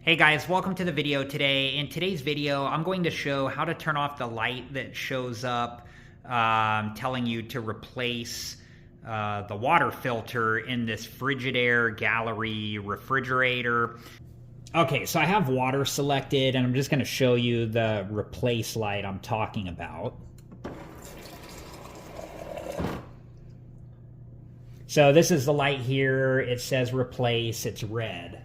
Hey guys, welcome to the video today. In today's video, I'm going to show how to turn off the light that shows up telling you to replace the water filter in this Frigidaire gallery refrigerator. Okay, so I have water selected and I'm just going to show you the replace light I'm talking about. So this is the light here. It says replace, it's red.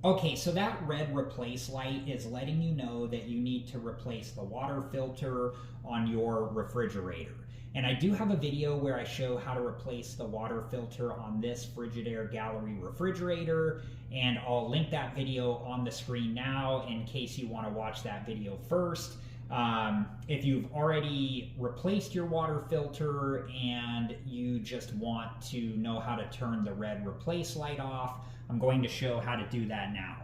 Okay, so that red replace light is letting you know that you need to replace the water filter on your refrigerator. And I do have a video where I show how to replace the water filter on this Frigidaire gallery refrigerator, and I'll link that video on the screen now in case you want to watch that video first. If you've already replaced your water filter and you just want to know how to turn the red replace light off, I'm going to show how to do that now.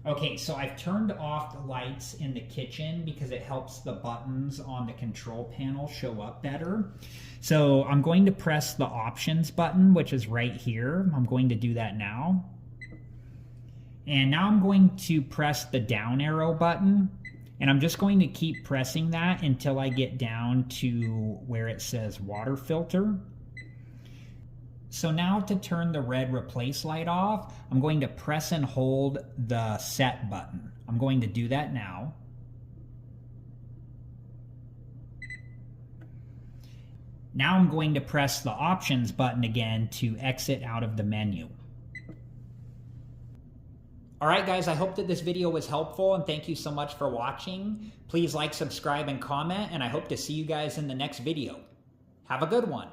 Okay, so I've turned off the lights in the kitchen because it helps the buttons on the control panel show up better. So I'm going to press the options button, which is right here. I'm going to do that now. And now I'm going to press the down arrow button. And I'm just going to keep pressing that until I get down to where it says water filter. So now to turn the red replace light off, I'm going to press and hold the set button. I'm going to do that now. Now I'm going to press the options button again to exit out of the menu. Alright guys, I hope that this video was helpful and thank you so much for watching. Please like, subscribe, and comment, and I hope to see you guys in the next video. Have a good one.